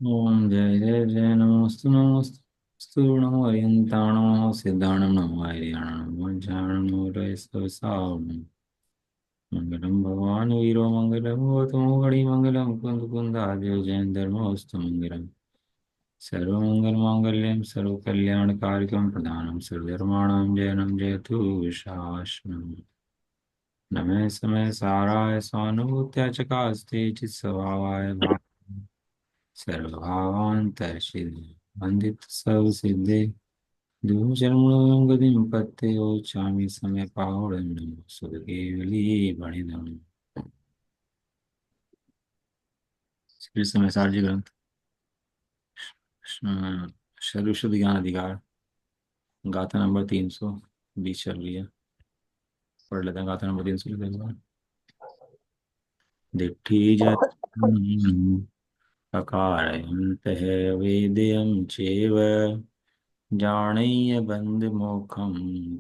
ओम जय जय जय नमोस्तु नमोस्तु नमो हरियंताण नमो सिद्धाणं नमो हरियाणं नमो ज्ञानं नमो रयसवसावनं मंगलम भगवान वीरो मंगलम गौतमो गणि मंगलम कुंद कुंदाद्यो जयं धर्मोस्तु मंगलम सर्वमंगल मांगल्यं सर्वकल्याणकारिकं प्रधानं सर्वधर्माणां जयनं जयतु विशास्मम् नमः समय साराय स्वानुभूत्या चकास्ते चित्स्वभावाय सर्वभावान्तरशिवे वन्दित सर्वसिद्धे दुर्जन्मगतिं पत्ते ओचामि समयपावनं सुखकेवली बणिधम् श्री समय सारजी ग्रंथ शरुषद ज्ञान अधिकार गाथा नंबर 320 चल रही है। पढ़ लेते हैं गाथा नंबर 300 लेते हैं। दिट्ठी जन्म अकारयन्तः वेदयं चैव जानेय बन्धमोक्षं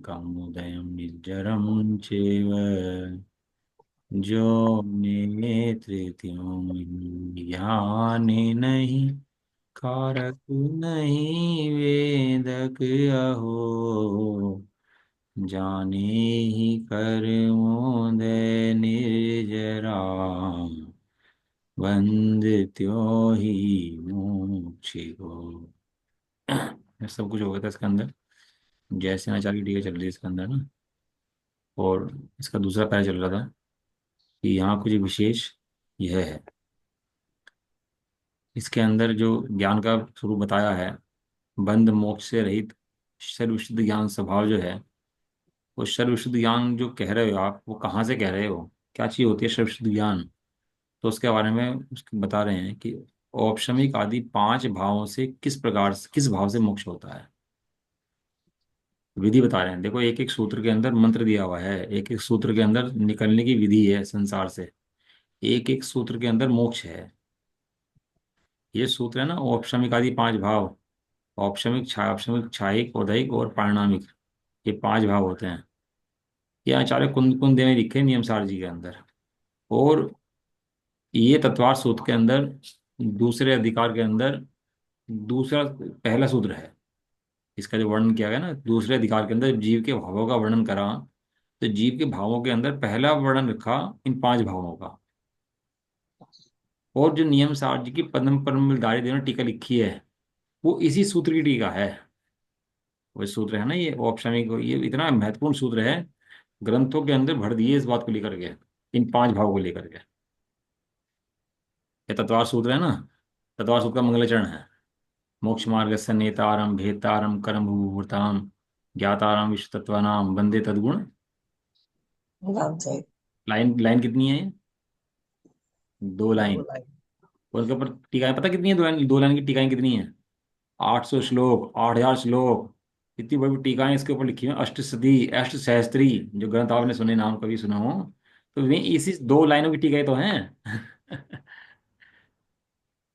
कमुदयं निज्जरं चैव जो नेत्रित्यों ज्ञाने नहीं कारक नहीं वेदक अहो जाने ही कर्मोदय निर्जरा वंदित्यो ही मोक्षिको। ये सब कुछ हो गया था इसके अंदर। जैसे आचार्य की टीका चल रही है इसके अंदर ना। और इसका दूसरा पैरा चल रहा था कि यहाँ कुछ विशेष यह है। इसके अंदर जो ज्ञान का स्वरूप बताया है, बंध मोक्ष से रहित सर्वशुद्ध ज्ञान स्वभाव जो है, वो सर्वशुद्ध ज्ञान जो कह रहे हो आप, वो कहाँ से कह रहे हो, क्या चीज होती है सर्वशुद्ध ज्ञान। तो उसके बारे में उसके बता रहे हैं कि औपशमिक आदि 5 भावों से किस प्रकार से, किस भाव से मोक्ष होता है। विधि बता रहे हैं। देखो, एक एक सूत्र के अंदर मंत्र दिया हुआ है, एक एक सूत्र के अंदर निकलने की विधि है संसार से, एक एक सूत्र के अंदर मोक्ष है। ये सूत्र है ना, औपशमिक आदि 5 भाव। औपशमिक क्षायिक औदैहिक और पारिणामिक, ये 5 भाव होते हैं। ये आचार्य कुंद कुंद में लिखे नियम सार जी के अंदर। और ये तत्वार सूत्र के अंदर दूसरे अधिकार के अंदर दूसरा पहला सूत्र है। इसका जो वर्णन किया गया ना दूसरे अधिकार के अंदर, जीव के भावों का वर्णन करा, तो जीव के भावों के अंदर पहला वर्णन रखा इन 5 भावों का। और जो नियम सार जी की पद्म परमदारी देव ने टीका लिखी है, वो इसी सूत्र की टीका है। वो सूत्र है ना, ये औपशमिक, ये इतना महत्वपूर्ण सूत्र है, ग्रंथों के अंदर भर दिए इस बात को लेकर के, इन 5 भावों को लेकर के। ये तत्वार सूत्र है ना, तत्वार सूत्र का मंगलाचरण है। मोक्ष मार्ग से नेतारम भेतारम कर्म भूभूताम ज्ञातारम विश्व तत्वानाम वंदे तद्गुण। राम चाहिए। लाइन लाइन कितनी है ये? 2 लाइन। दो लाइन। और उसके ऊपर टीकाएं पता कितनी है? 2 लाइन, 2 लाइन की टीकाएं कितनी है? 800 श्लोक, 8,000 श्लोक। इतनी बड़ी बड़ी टीकाएं इसके ऊपर लिखी हुई हैं। अष्टसदी, अष्ट सहस्त्री, जो ग्रंथ आपने सुने, नाम कभी सुना हो तो वे इसी 2 लाइनों की टीकाएं तो हैं।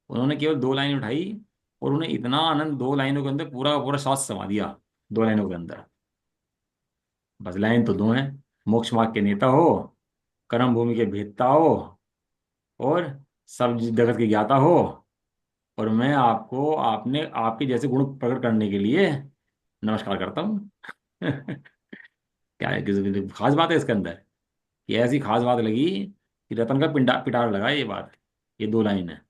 उन्होंने केवल 2 लाइन उठाई और उन्हें इतना आनंद 2 लाइनों के अंदर पूरा का पूरा सांस समा दिया। 2 लाइनों के अंदर बस लाइन तो 2 हैं। मोक्ष मार्ग के नेता हो, कर्म भूमि के भेदता हो, और सब जगत के ज्ञाता हो, और मैं आपको आपने आपके जैसे गुण प्रकट करने के लिए नमस्कार करता हूँ। क्या है, किसी खास बात है इसके अंदर? ये ऐसी खास बात लगी कि रतन का पिंडा पिटार लगा ये बात। ये 2 लाइन है।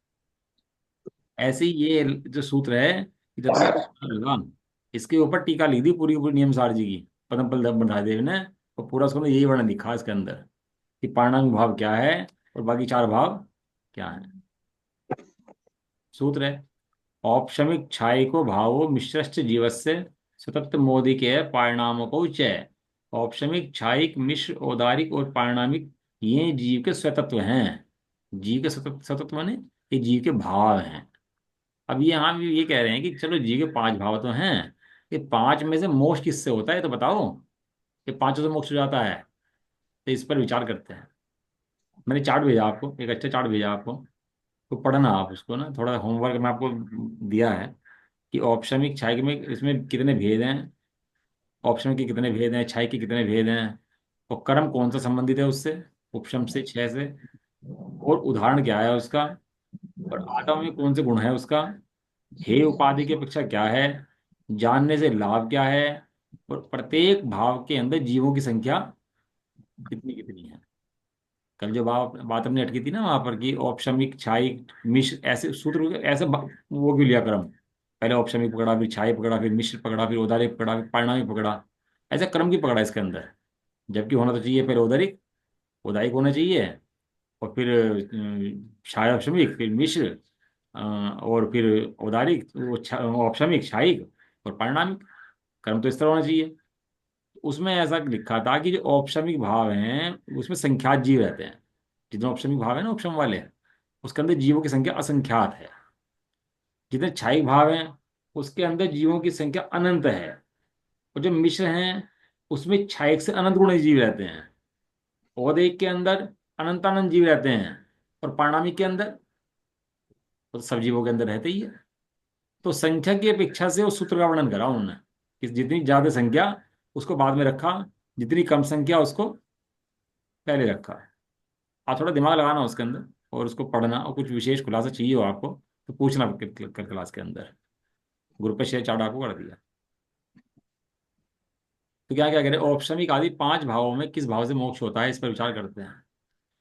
ऐसे ही ये जो सूत्र है, ये रतन का पिटार लगा। इसके ऊपर टीका लिख दी पूरी पूरी नियम सार जी की, पदमपल भंडारी देव ने। और पूरा उसको यही वर्णन लिखा इसके अंदर कि पाणांग भाव क्या है और बाकी 4 भाव क्या है। सूत्र है, औपशमिक छायिको भावो मिश्रश्च जीवस्य सतत मोदिके पारिणामको च। औपशमिक, छायिक, मिश्र, औदारिक और पारिणामिक, ये जीव के स्वतत्व हैं। जीव के सतत सतत्व माने ये जीव के भाव हैं। अब ये यहाँ भी ये कह रहे हैं कि चलो जीव के 5 भाव तो हैं, ये 5 में से मोक्ष किससे होता है ये तो बताओ। ये पांचों से मोक्ष हो जाता है, तो इस पर विचार करते हैं। मैंने चार्ट भेजा आपको, एक अच्छा चार्ट भेजा आपको, तो पढ़ना आप उसको ना, थोड़ा होमवर्क में आपको दिया है कि ऑप्शमिक क्षय में इसमें कितने भेद हैं, ऑप्शन के कितने भेद हैं, क्षय के कितने भेद हैं, और कर्म कौन सा संबंधित है उससे, उपशम से, क्षय से, और उदाहरण क्या है उसका, और आत्मा में कौन से गुण है उसका, हे उपाधि की अपेक्षा क्या है, जानने से लाभ क्या है, और प्रत्येक भाव के अंदर जीवों की संख्या कितनी कितनी है। कल जो बात हमने अटकी थी ना वहां पर कि औपशमिक क्षायिक मिश्र ऐसे सूत्र ऐसे वो भी लिया क्रम। पहले औपशमिक पकड़ा, फिर क्षायिक पकड़ा, फिर मिश्र पकड़ा, फिर औदारिक पकड़ा, फिर परिणामी पकड़ा। ऐसा क्रम की पकड़ा इसके अंदर। जबकि होना तो चाहिए पहले औदारिक, औदायिक होना चाहिए, और फिर क्षाय औपशमिक, फिर मिश्र, और फिर औदारिक, वो औपशमिक, क्षायिक और परिणामिक। क्रम तो इस तरह होना चाहिए। उसमें ऐसा लिखा था कि जो औपशमिक भाव हैं उसमें संख्यात जीव रहते हैं। जितने औपशमिक भाव है ना उपशम वाले, उसके अंदर जीवों की संख्या असंख्यात है। जितने क्षायिक भाव हैं उसके अंदर जीवों की संख्या अनंत है। और जो मिश्र हैं उसमें क्षायिक से अनंत गुणे जीव रहते हैं। औदिक के अंदर अनंतानंत जीव रहते हैं। और पाणामिक के अंदर तो सब जीवों के अंदर रहते ही है। तो संख्या की अपेक्षा से उस सूत्र का वर्णन करा उन्होंने कि जितनी ज्यादा संख्या उसको बाद में रखा, जितनी कम संख्या उसको पहले रखा। आप थोड़ा दिमाग लगाना उसके अंदर और उसको पढ़ना, और कुछ विशेष खुलासा चाहिए हो आपको तो पूछना क्लास के अंदर। ग्रुप पे शेयर चार्ट आपको कर दिया। तो क्या क्या कह रहे हैं, औपशमिक आदि पांच भावों में किस भाव से मोक्ष होता है इस पर विचार करते हैं।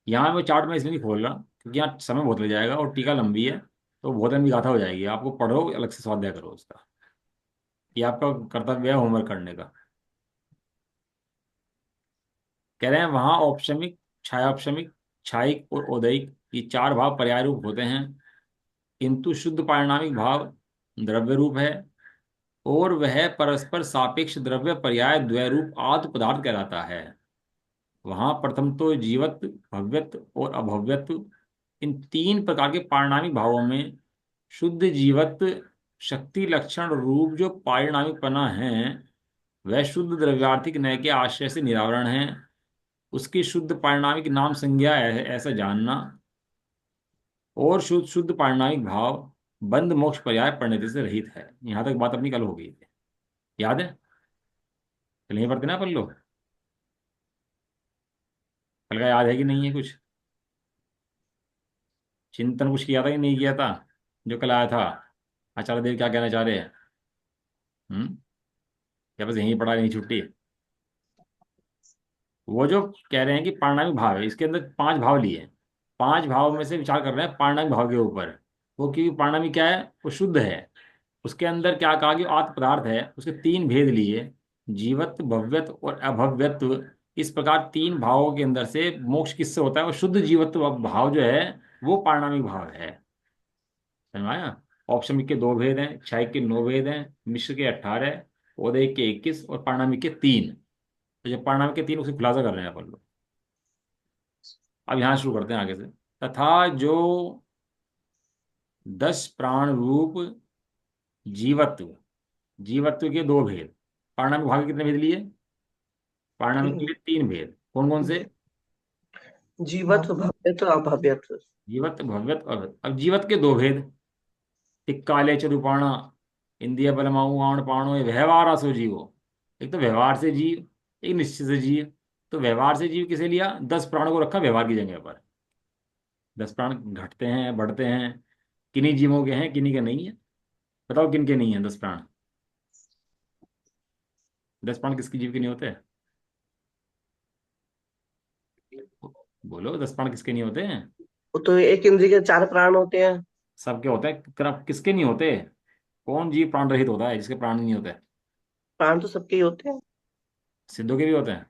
यहाँ मैं चार्ट में इसलिए नहीं खोल रहा क्योंकि यहाँ समय बहुत लग जाएगा और टीका लंबी है, तो बहुत लंबी गाथा हो जाएगी। आपको पढ़ो, अलग से स्वाध्याय करो उसका। ये आपका कर्तव्य है होमवर्क करने का। कह रहे हैं वहां औपशमिक, छायापशमिक, क्षायिक और औदैयिक ये चार भाव पर्याय रूप होते हैं, किंतु शुद्ध पारिणामिक भाव द्रव्य रूप है, और वह परस्पर सापेक्ष द्रव्य पर्याय द्वैरूप आत्म पदार्थ कहलाता है। वहां प्रथम तो जीवत्व, भव्यत्व और अभव्यत्व, इन तीन प्रकार के पारिणामिक भावों में शुद्ध जीवत्व शक्ति लक्षण रूप जो पारिणामिकपना है वह शुद्ध द्रव्यार्थिक नय के आश्रय से निरावरण है। उसकी शुद्ध पारिणामिक नाम संज्ञा है ऐसा जानना। और शुद्ध शुद्ध पारिणामिक भाव बंध मोक्ष पर्याय परिणति से रहित है। यहां तक बात अपनी कल हो गई थी, याद है। कल नहीं पढ़ते ना अपन लोग। कल का याद है कि नहीं है कुछ। चिंतन कुछ किया था कि नहीं किया था जो कल आया था। आचार्य देव क्या कहना चाह रहे हैं। हम्म। या बस यहीं पढ़ा, यहीं छुट्टी। वो जो कह रहे हैं कि पारिणामिक भाव है, इसके अंदर पांच भाव लिए। पांच भाव में से विचार कर रहे हैं पारिणामिक भाव के ऊपर। वो क्योंकि पारिणामिक क्या है, वो शुद्ध है। उसके अंदर क्या कहा कि आत्म पदार्थ है, उसके तीन भेद लिए, जीवत्व, भव्यत्व और अभव्यत्व। इस प्रकार तीन भावों के अंदर से मोक्ष किससे होता है, वो शुद्ध जीवत्व भाव जो है वो पारिणामिक भाव है। समझ में आया। औपशमिक के दो भेद हैं, क्षायिक के नौ भेद हैं, मिश्र के 18, औदैयिक के 21 और पारिणामिक के 3। तो जब पारिणामिक के 3 उसे खुलासा कर रहे हैं अपन लोग। अब यहाँ शुरू करते हैं आगे से। तथा जो 10 प्राण रूप जीवत्व, जीवत्व के दो भेद, पारिणामिक भाव के कितने भेद लिए, पारिणामिक के तीन। लिए 3 भेद। कौन कौन से, जीवत्व, भव्यत्व, अभव्यत्व। जीवत्व, भव्यत्व, अभव्यत्व। अब जीवत्व के दो भेद, तिक्काले चरुपाणा, इंद्रिय बलमाऊ आण पाणो ये व्यवहार असो जीवो। एक तो व्यवहार से जीव, एक निश्चित से जीव। तो व्यवहार से जीव किसे लिया, 10 प्राणों को रखा व्यवहार की जगह पर। 10 प्राण घटते हैं बढ़ते हैं, किन्हीं जीवों के हैं किन्हीं के नहीं है। बताओ किन के नहीं है 10 प्राण। 10 प्राण किसकी जीव के नहीं होते। बोलो 10 प्राण किसके नहीं होते हैं। वो तो एक इंद्रिय के चार प्राण होते हैं। सबके होते हैं, किसके नहीं होते। कौन जीव प्राण रहित होता है जिसके प्राण नहीं होते। प्राण तो सबके ही होते हैं। सिद्धों के भी होते हैं।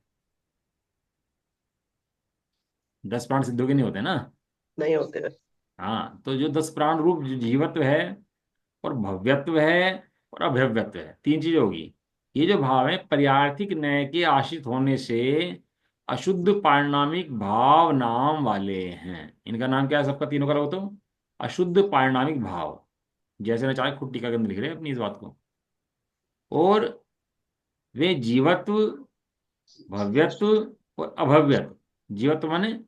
10 प्राण सिद्धों के नहीं होते ना। नहीं होते हैं। हाँ, तो जो 10 प्राण रूप जो जीवत्व है और भव्यत्व है और अभव्यत्व है, तीन चीज होगी। ये जो भाव है पर्यार्थिक नय के आश्रित होने से अशुद्ध पारिणामिक भाव नाम वाले हैं। इनका नाम क्या है सबका, तीनों का लो तो, अशुद्ध पारिणामिक भाव। जैसे ना चाहे खुद टीका के अंदर लिख रहे हैं अपनी इस बात को। और वे जीवत्व, भव्यत्व और अभव्यत्व। जीवत्व माने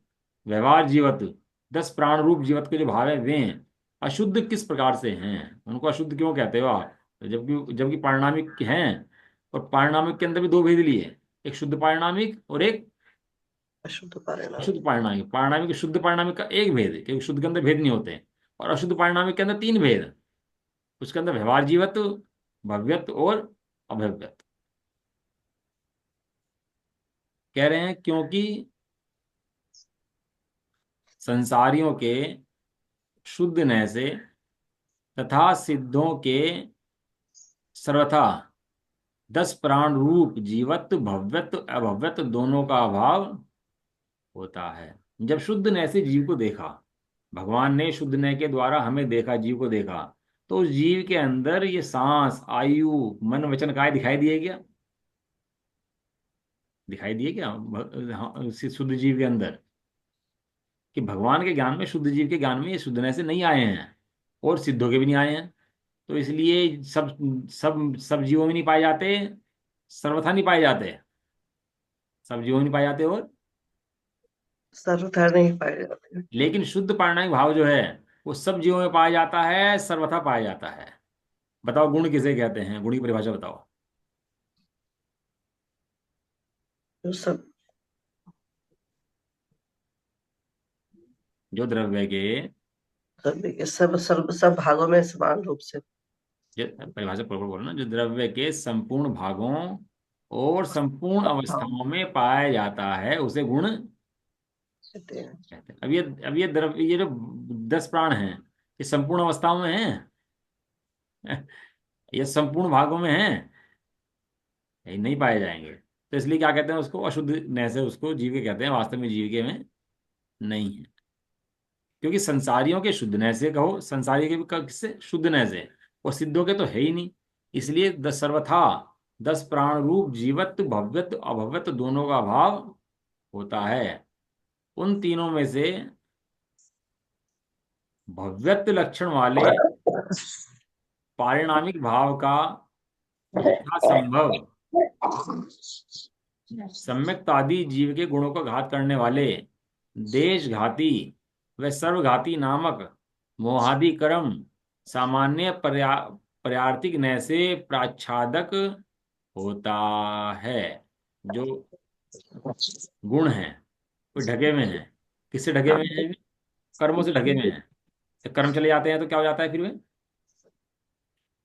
व्यवहार जीवत्व, 10 प्राण रूप जीवत्व के जो भाव है वे हैं। अशुद्ध किस प्रकार से हैं, उनको अशुद्ध क्यों कहते हो आप, तो जबकि जबकि पारिणामिक हैं। और पारिणामिक के अंदर भी दो भेद लिए, एक शुद्ध पारिणामिक और एक अशुद्ध परिणाम। अशुद्ध पारिणामिक। पारिणामिक शुद्ध पारिणामिक का एक भेद है क्योंकि शुद्ध के अंदर भेद नहीं होते। और अशुद्ध पारिणामिक के अंदर तीन भेद, उसके अंदर व्यवहार जीवत्व, भव्यत्व और अभव्यत्व। कह रहे हैं क्योंकि संसारियों के शुद्ध न से तथा सिद्धों के सर्वथा 10 प्राण रूप जीवत्व भव्यत्व अभव्यत्व दोनों का अभाव होता है। जब शुद्ध नय से जीव को देखा, भगवान ने शुद्ध नय के द्वारा हमें देखा, जीव को देखा, तो उस जीव के अंदर ये सांस, आयु, मन, वचन, काय दिखाई दिए क्या? दिखाई दिए क्या हाँ, शुद्ध जीव के अंदर? कि भगवान के ज्ञान में, शुद्ध जीव के ज्ञान में ये शुद्ध नय से नहीं आए हैं, और सिद्धों के भी नहीं आए हैं। तो इसलिए सब सब जीवों में नहीं पाए जाते, सर्वथा नहीं पाए जाते, सब जीवों में नहीं पाए जाते। और सर्वथा नहीं पाए जाते। लेकिन शुद्ध पारणिक भाव जो है वो सब जीवों में पाया जाता है, सर्वथा पाया जाता है। बताओ गुण किसे कहते हैं? गुण की परिभाषा बताओ। जो सब जो द्रव्य के, सब भागों में समान रूप से जो परिभाषा प्रॉपर बोलो ना, जो द्रव्य के संपूर्ण भागों और संपूर्ण भाव अवस्थाओं में पाया जाता है उसे गुण कहते हैं। कहते हैं। अब ये द्रव्य, ये जो 10 प्राण हैं, ये संपूर्ण अवस्थाओं में हैं? ये संपूर्ण भागों में हैं? ये नहीं पाए जाएंगे। तो इसलिए क्या कहते हैं उसको? अशुद्ध न से उसको जीव के कहते हैं, वास्तव में जीव के में नहीं है। क्योंकि संसारियों के शुद्ध नय से कहो, संसारी के भी किससे? शुद्ध नय से। और सिद्धों के तो है ही नहीं। इसलिए दस सर्वथा 10 प्राण रूप जीवत्व भव्यत्व अभव्यत्व दोनों का अभाव होता है। उन तीनों में से भव्यत्व लक्षण वाले पारिणामिक भाव का यथासंभव सम्यक्त आदि जीव के गुणों का घात करने वाले देशघाती व सर्वघाती नामक मोहादि कर्म सामान्य पर्यार्थिक नय से प्राच्छादक होता है। जो गुण हैं वो ढके हुए हैं। किससे ढके हुए हैं? कर्मों से ढके हुए हैं। तो कर्म चले जाते हैं तो क्या हो जाता है फिर? वे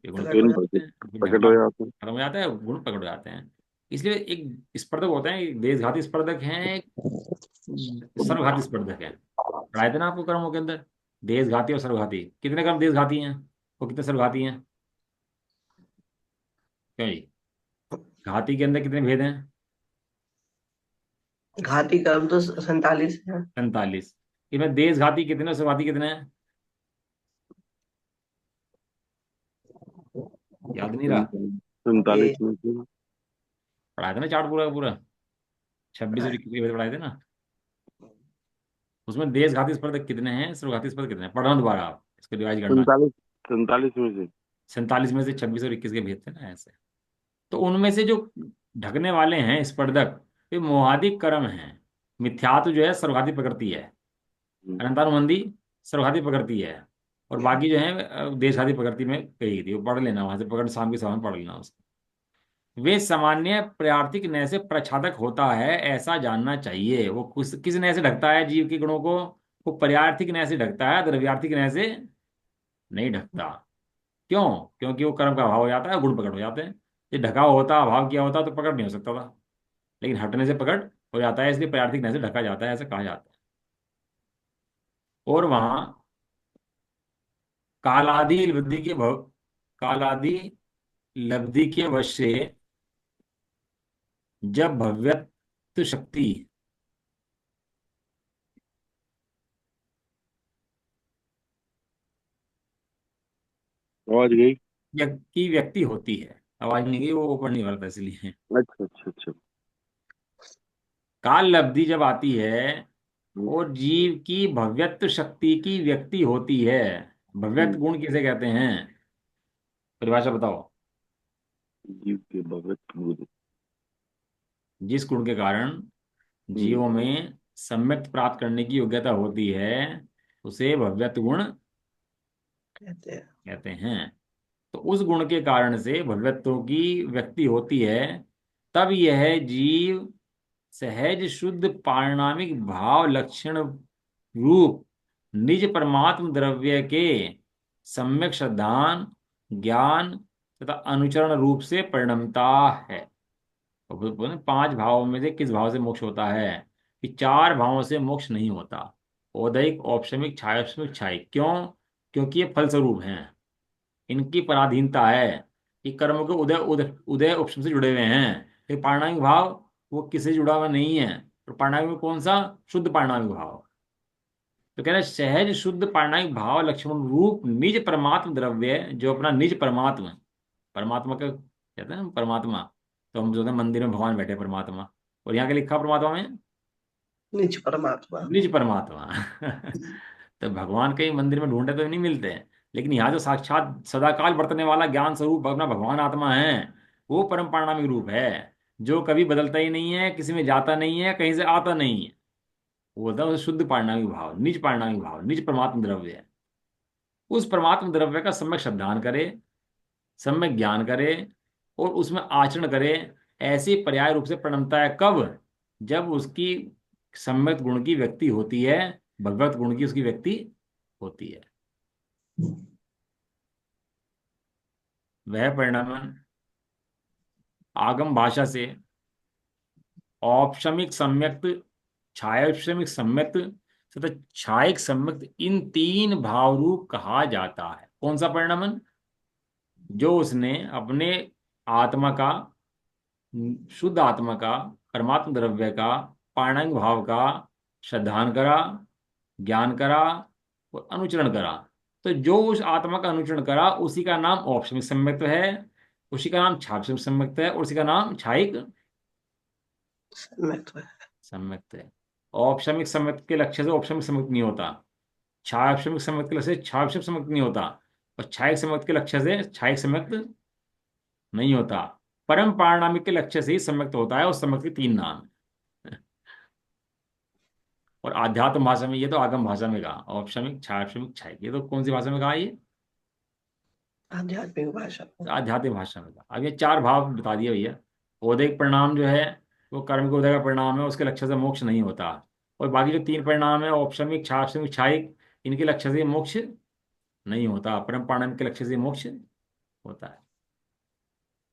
ये गुण प्रकट प्रकट हो हो जाए। जाते हैं, फिर प्रकट ढका हो जाते हैं। खत्म हो जाता है, गुण प्रकट हो जाते हैं। इसलिए एक स्पर्धक होते हैं, एक देशघाती स्पर्धक हैं, एक सर्वघाती स्पर्धक है। पढ़ाए थे ना आपको कर्मों के अंदर, देशघाती और सर्वघाती। कितने कर्म देशघाती हैं और कितने सर्वघाती हैं? क्यों जी? घाती के अंदर कितने भेद हैं? घाती कर्म तो 47 है। 47। इसमें देशघाती कितने और सर्वघाती कितने हैं? याद नहीं रहा? 47 ये में से पढ़ाए थे ना चार्ट पूरा का पूरा, 26 और 21 के भेद पढ़ाए थे ना। उसमें देशघाती स्पर्धक कितने हैं, सर्वघाती स्पर्धक कितने हैं? पढ़ना दोबारा आप, इसको रिवाइज करना। 47 में से 47 में से 26 और 21 के भेद थे ना ऐसे। तो उनमें से जो ढकने वाले हैं स्पर्धक, वे मोहादिक कर्म हैं। मिथ्यात्व जो है सर्वघाती प्रकृति है, अनंतानुबंधी सर्वघाती प्रकृति है, और बाकी जो है देशघाती प्रकृति में कही गई थी। वो पढ़ लेना वहां से, पकड़ शाम के समय पढ़ लेना उसको। वे सामान्य प्रार्थिक नय से प्रच्छादक होता है, ऐसा जानना चाहिए। वो किस नय से ढकता है जीव के गुणों को? वो पर्यार्थिक नय से ढकता है, द्रव्यार्थिक नय से नहीं ढकता। क्यों? क्योंकि वो कर्म का अभाव हो जाता है, गुण प्रकट हो जाते हैं। ये ढका होता, अभाव किया होता तो प्रकट नहीं हो सकता था, लेकिन हटने से प्रकट हो जाता है, इसलिए प्रार्थिक नय से ढका जाता है, ऐसा कहा जाता है। और वहां कालादि लब्धि के भव कालादि लब्धि के वश से जब भव्यत्व शक्ति आवाज गई। की व्यक्ति होती है, आवाज नहीं गई, वो ऊपर नहीं भरता इसलिए। अच्छा अच्छा अच्छा। काल लब्धि जब आती है हम्म, और जीव की भव्यत्व शक्ति की व्यक्ति होती है। भव्यत्व हम्म, गुण किसे कहते हैं? परिभाषा बताओ। जीव के भगवत गुरु। जिस गुण के कारण हम्म, जीवों में सम्यक प्राप्त करने की योग्यता होती है उसे भव्यत्व गुण कहते हैं। कहते हैं। तो उस गुण के कारण से भव्यत्व की व्यक्ति होती है, तब यह जीव सहज शुद्ध पारिणामिक भाव लक्षण रूप निज परमात्म द्रव्य के सम्यक श्रद्धान, ज्ञान तथा अनुचरण रूप से परिणमता है। तो बोले 5 भावों में से किस भाव से मोक्ष होता है? कि 4 भावों से मोक्ष नहीं होता। औदैहिक, औपशमिक, छायाश्रमिक, छायिक। क्यों? क्योंकि ये फल स्वरूप हैं, इनकी पराधीनता है। कि कर्म के उदय उदय उदय उपशम से जुड़े हुए हैं। फिर पारणामिक भाव वो किसी से जुड़ा हुआ नहीं है। तो पारणामिक में कौन सा? शुद्ध पारणामिक भाव। तो कह रहे हैं, सहज शुद्ध पारणामिक भाव लक्ष्मण रूप निज परमात्म द्रव्य, जो अपना निज परमात्मा, परमात्मा का कहते हैं ना परमात्मा। तो हम जो है मंदिर में भगवान बैठे परमात्मा, और यहाँ क्या लिखा परमात्मा में? निज परमात्मा। निज परमात्मा। तो भगवान कहीं मंदिर में ढूंढे तो नहीं मिलते हैं, लेकिन यहाँ जो साक्षात सदाकाल बरतने वाला ज्ञान स्वरूप अपना भगवान आत्मा है, वो परम पारणामिक रूप है, जो कभी बदलता ही नहीं है, किसी में जाता नहीं है, कहीं से आता नहीं है। वो होता है शुद्ध पारणामिक भाव, निज पारणामिक भाव, निज परमात्म द्रव्य है। उस परमात्म द्रव्य का सम्यक श्रद्धान करे, सम्यक ज्ञान करे, और उसमें आचरण करे। ऐसी पर्याय रूप से प्रणमता है कब? जब उसकी सम्यक गुण की व्यक्ति होती है, भगवत गुण की उसकी व्यक्ति होती है। वह परिणाम आगम भाषा से औपशमिक सम्यक्त, छायाश्रमिक सम्यक्त तथा छायिक सम्यक्त, इन 3 भाव रूप कहा जाता है। कौन सा परिणामन? जो उसने अपने आत्मा का, शुद्ध आत्मा का, परमात्म द्रव्य का, पारणांग भाव का श्रद्धान करा, ज्ञान करा और अनुचरण करा। तो जो उस आत्मा का अनुचरण करा उसी का नाम औपशमिक सम्यक्त है, उसी का नाम छाक्षमिक सम्यक्त है, और उसी का नाम छायिक सम्यक है। सम्यक्त है। औपशमिक सम्यक्त के लक्ष्य से औपशमिक सम्यक्त नहीं होता, छाक्षमिक सम्यक्त के लक्ष्य से छाक्षमिक सम्यक्त नहीं होता, और छायिक सम्यक्त के लक्ष्य से छायिक सम्यक्त नहीं होता। परम पारणामिक के लक्ष्य से ही सम्यक्त होता है। उस सम्यक्त के 3 नाम। और आध्यात्म भाषा में, ये तो आगम भाषा में कहा, औपशमिक, छाक्षमिक, छायिक। ये तो कौन सी भाषा में कहा ये? आध्यात्मिक भाषा। आध्यात्मिक भाषा में कहा। अब ये 4 भाव बता दिए भैया। औदैहिक परिणाम जो है वो कर्म के उदय का परिणाम है, उसके लक्ष्य से मोक्ष नहीं होता। और बाकी जो 3 परिणाम है, औपशमिक, छाक्षमिक, छायिक, इनके लक्ष्य से मोक्ष नहीं होता। परम पारणामिक के लक्ष्य से मोक्ष होता है।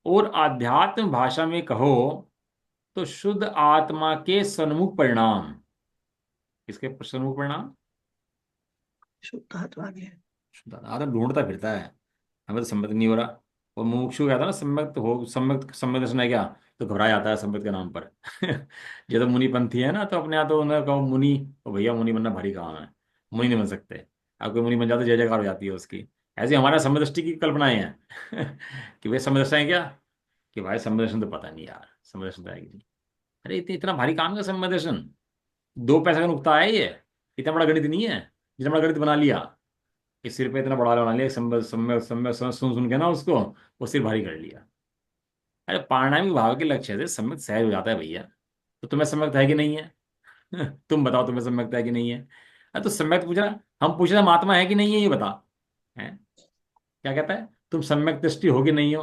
और आध्यात्म भाषा में कहो तो शुद्ध आत्मा के सन्मुख परिणाम। किसके सन्मुख परिणाम? शुद्ध आत्मा के। शुद्ध आत्मा ढूंढता फिरता है, हमें तो सम्मत नहीं हो रहा। और मुमुक्षु कहता है ना, सम्यक हो, सम्यक सम्यक दर्शन है क्या? तो घबरा जाता है सम्यक के नाम पर। ये तो मुनिपंथी है ना, तो अपने यहाँ तो उन्हें कहो मुनि, तो भैया मुनि बनना भारी काम है, मुनि नहीं बन सकते। अब कोई मुनि बन जाता तो जय जयकार हो जाती है उसकी। ऐसे हमारा समय दृष्टि की कल्पनाएं हैं। कि भाई समय दर्शन है क्या? कि भाई समय दर्शन तो पता नहीं यार, समय दर्शन तो आएगी नहीं। अरे इतना भारी काम है समय दर्शन, 2 पैसे का नुकता है ये, इतना बड़ा गणित नहीं है। जितना बड़ा गणित बना लिया, कि सिर पे इतना बड़ा बना लिया, समय समय समय सुन सुन के ना उसको, वो सिर भारी कर लिया। अरे पारणामिक भाव के लक्ष्य से सम्यक सहज हो जाता है भैया। तो तुम्हें सम्यक है कि नहीं है? तुम बताओ तुम्हें सम्यक है कि नहीं है? अरे तो सम्यक पूछ रहा, हम पूछ रहे महात्मा है कि नहीं है, ये बता। है क्या कहता है? तुम सम्यक दृष्टि हो कि नहीं हो?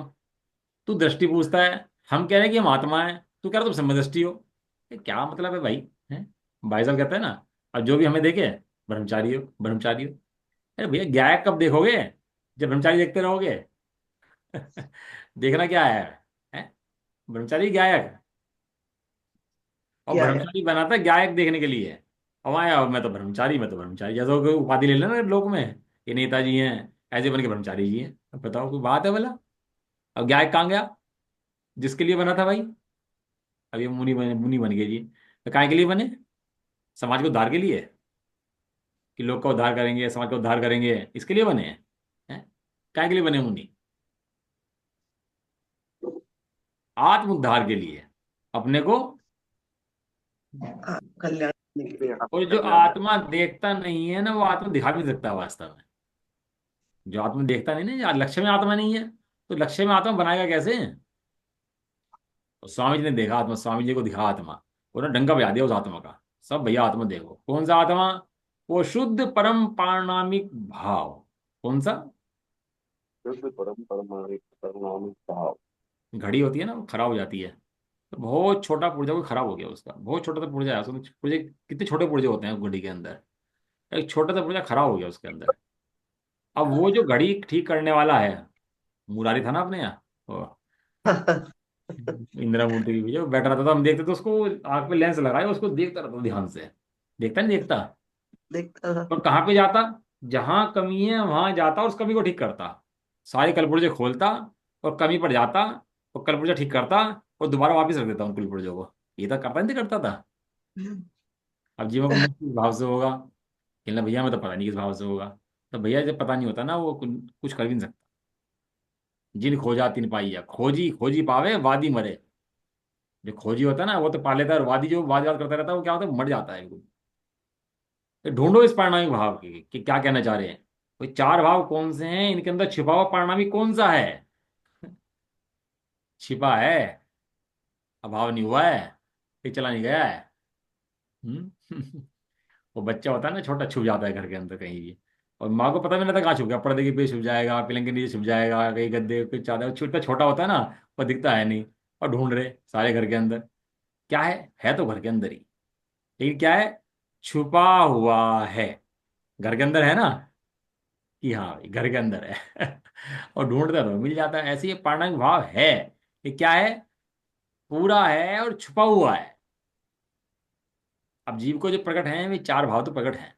तू दृष्टि पूछता है, हम कह रहे हैं कि हम आत्मा है, तू कह रहा तुम सम्यक दृष्टि हो। ये क्या मतलब है भाई? है भाई साहब कहते हैं ना, अब जो भी हमें देखे ब्रह्मचारी हो, ब्रह्मचारी हो। अरे भैया गायक कब देखोगे? जब ब्रह्मचारी देखते रहोगे। देखना क्या है? ब्रह्मचारी गायक, और क्या है? ब्रह्मचारी बनाता है गायक देखने के लिए। अब आया, अब मैं तो ब्रह्मचारी, मैं तो ब्रह्मचारी, जैसे कोई उपाधि ले लेना लोक में, ये नेताजी हैं, ऐसे बन के ब्रह्मचारी जी हैं। अब बताओ कोई बात है भला? अब गायक कहाँ गया जिसके लिए बना था भाई? अब ये मुनि बन गए जी। तो काय के लिए बने? समाज के उद्धार के लिए, कि लोग का उद्धार करेंगे, समाज का उद्धार करेंगे, इसके लिए बने हैं? काय के लिए बने मुनि? आत्म उद्धार के लिए, अपने को। कल्याण करने के लिए। और जो कल्याण। आत्मा देखता नहीं है ना, वो आत्मा दिखा भी नहीं सकता वास्तव में। जो आत्मा देखता नहीं ना, लक्ष्य में आत्मा नहीं है, तो लक्ष्य में आत्मा बनाएगा कैसे? तो स्वामी जी ने देखा आत्मा, स्वामी जी को दिखा आत्मा, उन्होंने डंका बजा दिया उस आत्मा का। सब भैया आत्मा देखो, कौन सा आत्मा? वो शुद्ध परम पारणामिक भाव। कौन सा? शुद्ध परम परमाणु परमाणु भाव। घड़ी होती है ना, वो खराब हो जाती है, तो बहुत छोटा पुर्जा कोई खराब हो गया उसका, बहुत छोटा सा पुर्जा है उसमें, पुर्जे कितने छोटे पुर्जे होते हैं घड़ी के अंदर। एक छोटा सा पुर्जा खराब हो गया उसके अंदर। अब वो जो घड़ी ठीक करने वाला है, मुरारी था ना अपने यहाँ, वो इंदिरा मूर्ति की जो बैठ रहा था, तो हम देखते तो उसको आंख पे लेंस लगाए उसको देखता रहता ध्यान से। देखता नहीं देखता। देखता था। और कहाँ पे जाता, जहां कमी है वहां जाता और उस कमी को ठीक करता। सारे कलपुर्जे खोलता और कमी पर जाता और कलपुर्जा ठीक करता और दोबारा वापस रख देता उन कलपुर्जों को। ये तो करता नहीं करता था। अब जीवन को मुक्त किस भाव से होगा, कहना भैया मैं तो पता नहीं किस भाव से होगा। तो भैया जब पता नहीं होता ना वो कुछ कर भी नहीं सकता। जिन खोजा तिन पाइया, खोजी खोजी पावे वादी मरे। जो खोजी होता है ना वो तो पा लेता है, और वादी जो वाद वाद करता रहता है वो क्या होता है, मर जाता है बिल्कुल। तो ढूंढो इस पारिणामिक भाव की कि क्या कहना चाह रहे हैं। कोई चार भाव कौन से हैं, इनके अंदर छिपा हुआ पारिणामिक कौन सा है। छिपा है, अभाव नहीं हुआ है, फिर चला नहीं गया है। हम्म। वो बच्चा होता है ना छोटा, छुप जाता है घर के अंदर कहीं भी। और माँ को पता भी नहीं रहता कहाँ छुप गया, पर्दे के पीछे छुप जाएगा, पलंग के नीचे छुप जाएगा, कहीं गद्दे पे चादर, छोटा छोटा होता है ना, वो दिखता है नहीं। और ढूंढ रहे सारे घर के अंदर, क्या है तो घर के अंदर ही, लेकिन क्या है, छुपा हुआ है। घर के अंदर है ना, कि हाँ भाई घर के अंदर है। और ढूंढते रहो मिल जाता है। ऐसे ये पारणांग भाव है, ये क्या है, पूरा है और छुपा हुआ है। अब जीव को जो प्रकट है वे चार भाव तो प्रकट हैं।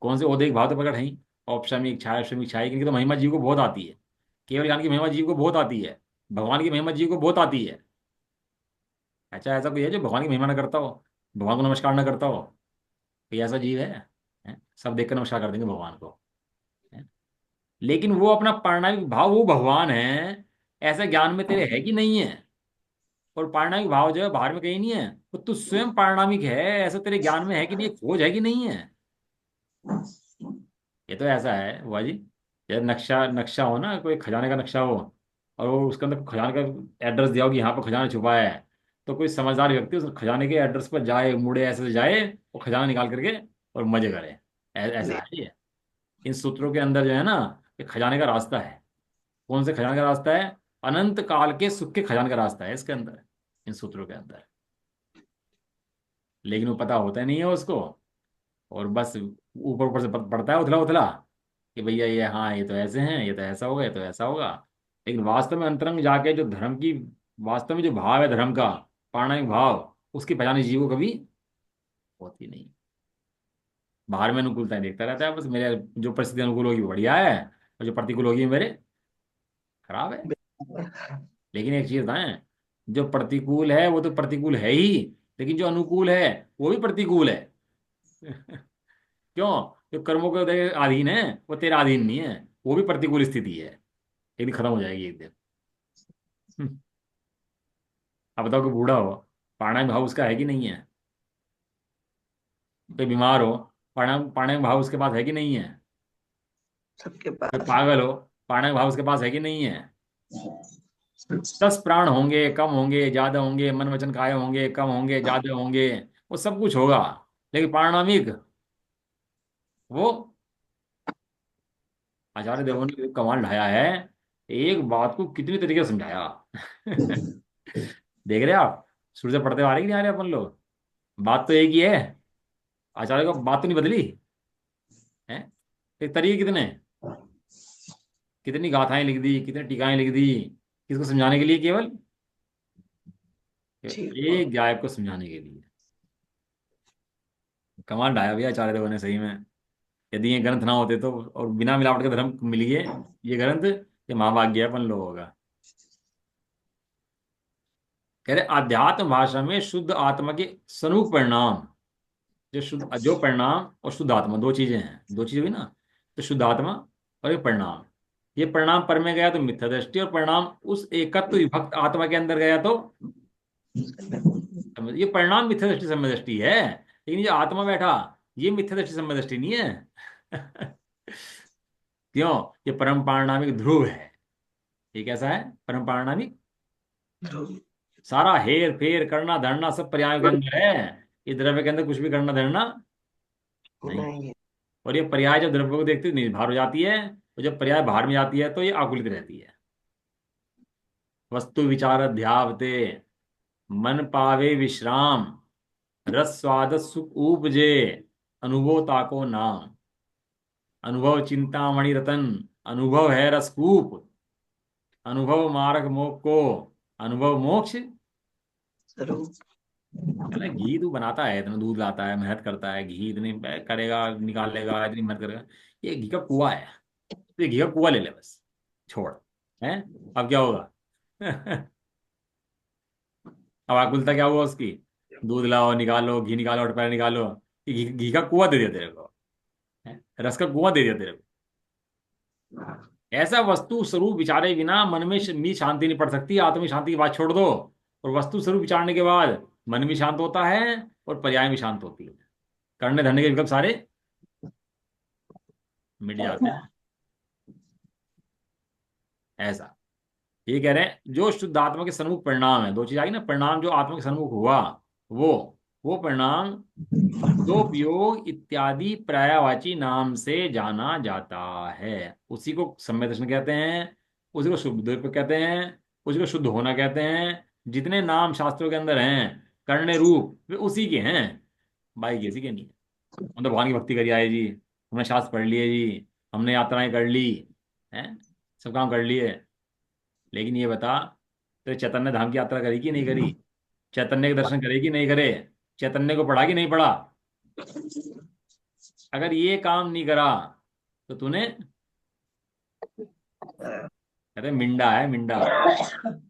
कौन से औदिक भाव तो प्रकट हैं ही। औपशामिक छाया श्रमिक छाया, इनकी तो महिमा जीव को बहुत आती है। केवल ज्ञान की महिमा जीव को बहुत आती है। भगवान की महिमा जीव को बहुत आती है। अच्छा ऐसा कोई है जो भगवान की महिमा ना करता हो, भगवान को नमस्कार ना करता हो। कोई ऐसा जीव है, हैं? सब देखकर नमस्कार कर देंगे भगवान को, हैं? लेकिन वो अपना पारणामिक भाव, वो भगवान है ऐसा ज्ञान में तेरे है कि नहीं है। और पारणामिक भाव जो है बाहर में कहीं नहीं है, वो तू स्वयं पारणामिक है ऐसा तेरे ज्ञान में है कि नहीं, खोज है कि नहीं है। ये तो ऐसा है बुआ जी, जैसे नक्शा नक्शा हो ना, कोई खजाने का नक्शा हो, और वो उसके अंदर खजाने का एड्रेस दिया हो कि यहाँ पर खजाना छुपा है। तो कोई समझदार व्यक्ति उस खजाने के एड्रेस पर जाए, मुड़े ऐसे से जाए और खजाना निकाल करके और मजे करे। ऐसा है ये। इन सूत्रों के अंदर जो है ना, ये खजाने का रास्ता है। कौन से खजाने का रास्ता है, अनंत काल के सुख के खजाने का रास्ता है इसके अंदर, इन सूत्रों के अंदर। लेकिन वो पता होता नहीं है उसको, और बस ऊपर ऊपर से पड़ता है उथला उथला कि भैया ये हाँ ये तो ऐसे हैं, ये तो ऐसा होगा, ये तो ऐसा होगा। लेकिन वास्तव में अंतरंग जाके जो धर्म की, वास्तव में जो भाव है धर्म का, पारणामिक भाव, उसकी पहचान इस जीव को कभी होती नहीं। बाहर में अनुकूलताएं देखता रहता है बस, मेरे जो परिस्थिति अनुकूल होगी वो बढ़िया है, और जो प्रतिकूल होगी मेरे खराब है। लेकिन एक चीज है, जो प्रतिकूल है वो तो प्रतिकूल है ही, लेकिन जो अनुकूल है वो भी प्रतिकूल है। क्यों, जो कर्मों के तेरे अधीन है वो तेरा अधीन नहीं है, वो भी प्रतिकूल स्थिति है, एक दिन खत्म हो जाएगी एक दिन। हम्म, अब बताओ कि बूढ़ा हो, प्राणायाम भाव उसका है कि नहीं है। कोई बीमार हो, प्राणायाम प्राणायाम भाव उसके पास है कि नहीं है। सबके कोई पास। पागल हो, प्राणायाम भाव उसके पास है कि नहीं है। 10 प्राण होंगे, कम होंगे ज्यादा होंगे, मन वचन काय होंगे, कम होंगे ज्यादा होंगे, वो सब कुछ होगा, लेकिन पारणामिक वो, आचार्य देवों ने कमाल ढाया है। एक बात को कितनी तरीके से समझाया। देख रहे हैं आप, शुरू से पढ़ते आ रहे कि नहीं आ रहे अपन लोग। बात तो एक ही है, आचार्य को बात तो नहीं बदली है। एक तरीके कितने, कितनी गाथाएं लिख दी, कितनी टीकाएं लिख दी, किसको समझाने के लिए, केवल ठीक। एक गायब को समझाने के लिए। कमाल ढाया भैया आचार्य देवों ने सही में। यदि ये ग्रंथ ना होते तो, और बिना मिलावट के धर्म मिल गए, ये ग्रंथ, ये महाभाग्य है अपन लोगों का। कह रहे आध्यात्म भाषा में शुद्ध आत्मा के स्वरूप परिणाम, जो शुद्ध, जो परिणाम और शुद्ध आत्मा दो चीजें हैं, दो चीजें हुई ना, तो शुद्ध आत्मा और एक परिणाम। ये परिणाम पर में गया तो मिथ्या दृष्टि, और परिणाम उस एकत्व विभक्त आत्मा के अंदर गया तो ये परिणाम मिथ्या दृष्टि सम्यक दृष्टि है। लेकिन ये आत्मा बैठा, ये मिथ्या दृष्टि सम्यक दृष्टि नहीं है। क्यों, ये परम पारणामिक ध्रुव है। ये कैसा है, परम पारणामिक। ध्रुव। सारा हेर फेर करना धरना सब पर्याय के अंदर है। ये द्रव्य के अंदर कुछ भी करना धरना नहीं। नहीं है। और ये पर्याय जब द्रव्य को देखते निर्भर हो जाती है, और जब पर्याय बाहर में जाती है तो ये आकुलित रहती है। वस्तु विचार ध्यावते, मन पावे विश्राम, रस स्वाद सुख उपजे, अनुभव ताको नाम, अनुभव चिंतामणि रतन, अनुभव है रसकूप, अनुभव मार्ग मोक्ष को, अनुभव मोक्ष। स्वरूप। है ना, घी तू बनाता है, इतना दूध लाता है, मेहनत करता है, घी इतनी करेगा, निकाल लेगा, इतनी मेहनत करेगा। ये घी का कुआं है, तो ये घी का कुआं ले ले बस, छोड़। है, अब क्या होगा? अब आकुलता क्या हुआ उसकी? दूध लाओ, निकालो, घी निकालो, अटपटा निकालो। ये घी का कुआं दे दिया तेरे को, है? रस का कुआं दे दिया तेरे को। ऐसा वस्तु स्वरूप विचारे बिना मन में भी शांति नहीं पड़ सकती। आत्मिक शांति की बात छोड़ दो, और वस्तु स्वरूप विचारने के बाद मन भी शांत होता है और पर्याय भी शांत होती है। करने धरने के विकल्प सारे मिट जाते हैं। ऐसा ये कह रहे हैं, जो शुद्ध आत्मा के सन्मुख परिणाम है, दो चीज आ गई ना, परिणाम जो आत्मा के सन्मुख हुआ, वो वो परिणाम शुद्धोपयोग इत्यादि पर्यायवाची नाम से जाना जाता है। उसी को सम्यक दर्शन कहते हैं, उसी को शुद्ध कहते हैं, उसी को शुद्ध होना कहते हैं। जितने नाम शास्त्रों के अंदर हैं करने रूप, वे उसी के हैं, भाई किसी के नहीं है। हम तो भगवान की भक्ति करी आए जी, हमने शास्त्र पढ़ लिए जी, हमने यात्राएं कर ली हैं, सब काम कर लिए। लेकिन ये बता, तो चैतन्य धाम की यात्रा करी कि नहीं करी? चैतन्य के दर्शन करे कि नहीं करे? चैतन्य को पढ़ा कि नहीं पढ़ा? अगर ये काम नहीं करा तो तूने, कहते मिंडा है मिंडा।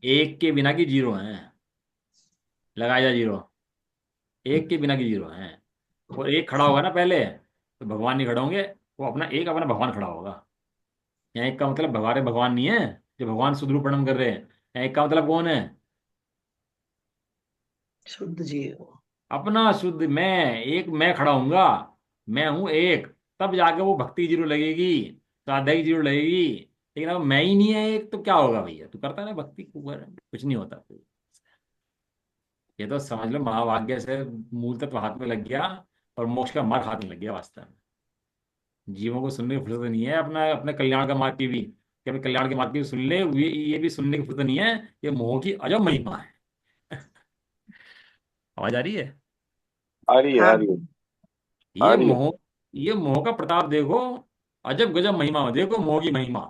एक के बिना की जीरो है, लगाया जा जीरो। एक के बिना की जीरो है। और एक खड़ा होगा ना पहले, तो भगवान नहीं खड़े होंगे, वो अपना एक अपना भगवान खड़ा होगा। यहाँ एक का मतलब भगवान भगवान नहीं है जो भगवान सुधरू प्रणाम कर रहे हैं। यहाँ एक का मतलब कौन है? शुद्ध जीव। अपना शुद्ध मैं, एक मैं खड़ा होऊंगा, मैं हूं एक। तब जाके वो भक्ति जीरो लगेगी, श्रद्धा की जीरो लगेगी। लेकिन अब मैं ही नहीं है एक, तो क्या होगा भैया? तू करता है ना भक्ति, कुछ नहीं होता। ये तो समझ लो महाभाग्य से मूल तत्व हाथ में लग गया, और मोक्ष का मार्ग हाथ में लग गया वास्तव में। जीवों को सुनने की फुर्सत नहीं है, अपना अपने कल्याण का मार्ग की भी, कि अपने कल्याण के मार्ग की भी सुन ले, ये भी सुनने की फुर्सत नहीं है। ये मोह की अजब महिमा है। आवाज आ रही है? आ रही है, आ हाँ। रही है, आ ये रही है। मोह, ये मोह का प्रताप देखो, अजब गजब महिमा देखो मोह की महिमा।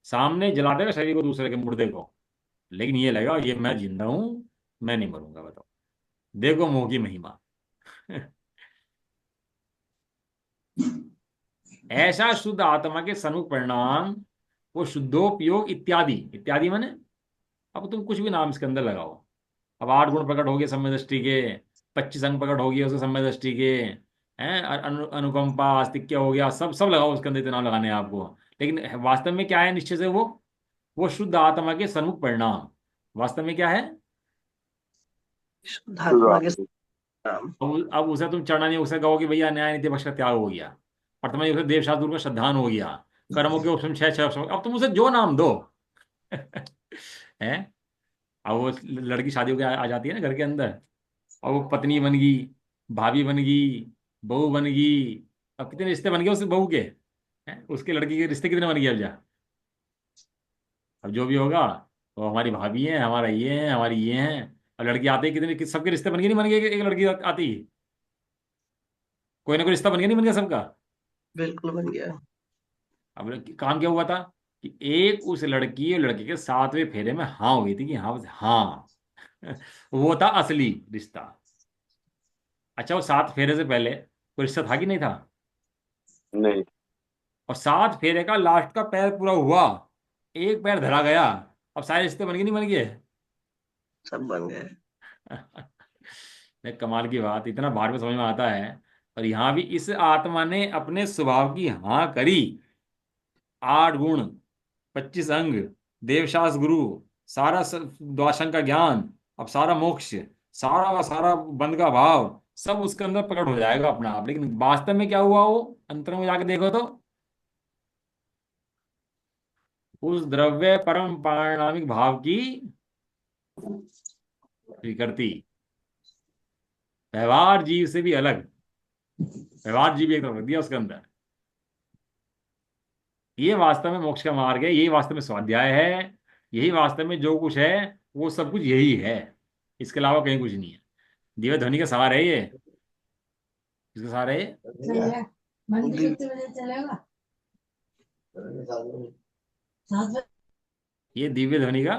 सामने जला देगा शरीर को, दूसरे के मुर्दे को, लेकिन ये लगेगा ये मैं जिंदा हूं, मैं नहीं मरूंगा। बताओ, देखो मोह की महिमा। ऐसा शुद्ध आत्मा के सन्मुख परिणाम, वो शुद्धोपयोग इत्यादि, इत्यादि माने अब तुम कुछ भी नाम इसके अंदर लगाओ। अब 8 गुण प्रकट हो गए सम्यक दृष्टि के, 25 अंग प्रकट हो गए उसके सम्यक दृष्टि के, हैं, अनुकंपा आस्तिक्य हो गया, सब सब लगाओ उसके अंदर, इतना नाम लगाने हैं आपको। लेकिन वास्तव में क्या है निश्चय से? वो शुद्ध आत्मा के सन्मुख परिणाम वास्तव में क्या है? शुद्धात्मा के नाम। अब उसे तुम चढ़ना नहीं, उसे कहो कि भैया न्याय नीति पक्ष का त्याग हो गया, प्रथम उसे देवशास्त्र का श्रद्धान हो गया, कर्मों के उपशम छह छह उपशम, अब तुम उसे जो नाम दो। है, अब वो लड़की शादी होकर आ जाती है ना घर के अंदर, और वो पत्नी बन गई, भाभी बन गई, बहू बन गई। अब कितने रिश्ते बन गए उस बहू के, हैं? उसके लड़की के रिश्ते कितने बन गए अब जा? अब जो भी होगा, वो हमारी भाभी है, हमारा ये है, हमारी ये है। अब लड़की आते ही कितने सबके रिश्ते बन गए, नहीं बन गए? एक लड़की आती ही कोई ना कोई रिश्ता बन गया, नहीं बन गया सबका? बिल्कुल बन गया। अब काम क्या हुआ था कि एक उस लड़की और लड़के के 7वें फेरे में हाँ हुई थी, कि हाँ बस हाँ। वो था असली रिश्ता। अच्छा, वो 7 फेरे से पहले कोई रिश्ता था कि नहीं था? नहीं। और 7 फेरे का लास्ट का पैर पूरा हुआ, एक पैर धरा गया, अब सारे रिश्ते बन गए, नहीं बन गए? सब बन गए। नहीं, कमाल की बात, इतना बाद में समझ में आता है। और यहाँ भी इस आत्मा ने अपने स्वभाव की हाँ करी। 8 गुण, 25 अंग, देवशास गुरु, सारा द्वाशंग का ज्ञान, अब सारा मोक्ष, सारा का सारा बंध का भाव, सब उसके अंदर प्रकट हो जाएगा अपना आप। लेकिन वास्तव में क्या हुआ? वो अंतर में जाके देखो तो, उस द्रव्य परम पारणामिक भाव की विकृति, व्यवहार जीव से भी अलग, व्यवहार जीव एक तरफ रख दिया उसके अंदर। ये वास्तव में मोक्ष का मार्ग है, यही वास्तव में स्वाध्याय है, यही वास्तव में जो कुछ है, वो सब कुछ यही है। इसके अलावा कहीं कुछ नहीं है। दिव्य ध्वनि का सार है ये, किसके सहारे? चलेगा मंदिर दिव्य कितने बजे चलेगा 7 बजे ये दिव्य ध्वनि का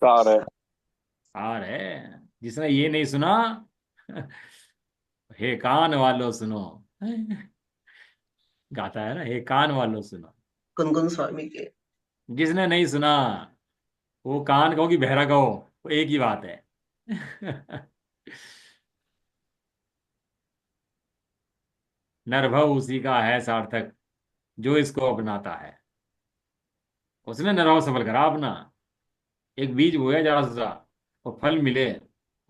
सार है। सार है। जिसने ये नहीं सुना, हे कान वालों सुनो। गाता है ना, हे कान वालों सुनो। गुनगुन स्वामी के। जिसने नहीं सुना, वो कान कहो कि बहरा कहो, वो एक ही बात है। नरभव उसी का है सार्थक, जो इसको अपनाता है। उसने नरभव सफल करा अपना। एक बीज बोया जरा सा, और फल मिले,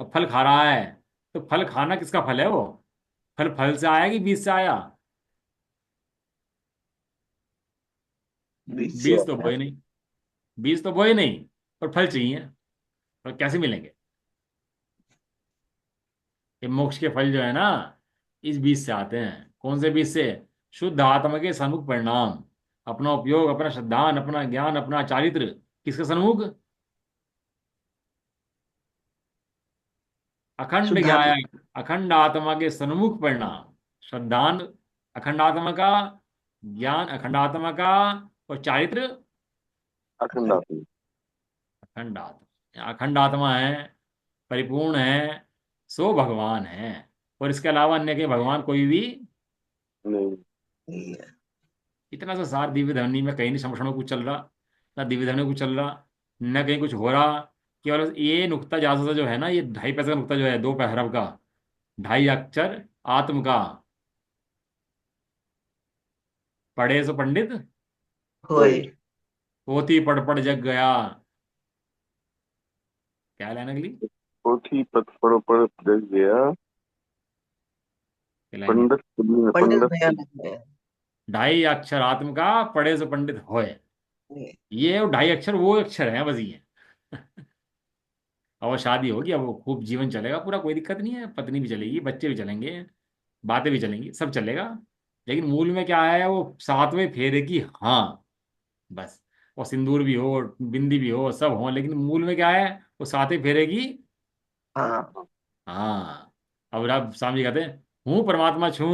और फल खा रहा है। तो फल खाना किसका फल है वो? फल फल से आया कि बीज से आया? बीच से बीज तो आया। बोए नहीं, बीज तो बोए नहीं, और फल चाहिए। और कैसे मिलेंगे? ये मोक्ष के फल जो है ना, इस बीज से आते हैं। कौन से बीज से? शुद्ध आत्मा के सन्मुख परिणाम। अपना उपयोग, अपना श्रद्धान, अपना ज्ञान, अपना चारित्र, किसके सन्मुख? अखंड शुद्धात्मा। ज्ञान, अखंड आत्मा के सन्मुख परिणाम। श्रद्धान अखंड आत्मा का, ज्ञान अखंड आत्मा का, और चारित्र अखंड आत्मा। अखंड आत्मा। अखंड आत्मा है, परिपूर्ण है, सो भगवान है। और इसके अलावा अन्य के भगवान कोई भी। नहीं। नहीं है। इतना सा सार दिव्य ध्वनि में कहीं नहीं समझने कुछ चल रहा, ना दिव्य ध्वनि कुछ चल रहा, न कहीं कुछ हो रहा। केवल ये नुक्ता जासा सा जो है ना, ये 2.5 पैसे का नुक्ता जो है, 2 पैरव का, 2.5 अक्षर आत्म का। पढ़े सो पंडित, होए। पोथी पढ़ पढ़ जग गया। क्या लाइन अगली? पोथी पत पढ़ो पढ़ जग गया। क्या लाइन है? पंडित पुण्य पंडित पंडित भैया लगते हैं। 2.5 अक्षर आत्म का, पढ़े सो पंडित होए। नहीं। ये 2.5 अक्षर वो अक्षर है बस ये। अब वो शादी होगी, अब वो खूब जीवन चलेगा पूरा, कोई दिक्कत नहीं है। पत्नी भी चलेगी, बच्चे भी चलेंगे, बातें भी चलेंगी, सब चलेगा। लेकिन मूल में क्या है? वो 7वें फेरे की हाँ, बस। और सिंदूर भी हो, बिंदी भी हो, सब हो, लेकिन मूल में क्या है? वो 7वें फेरे की हाँ। हाँ। अब रब स्वामी जी कहते हैं, हूँ परमात्मा छू,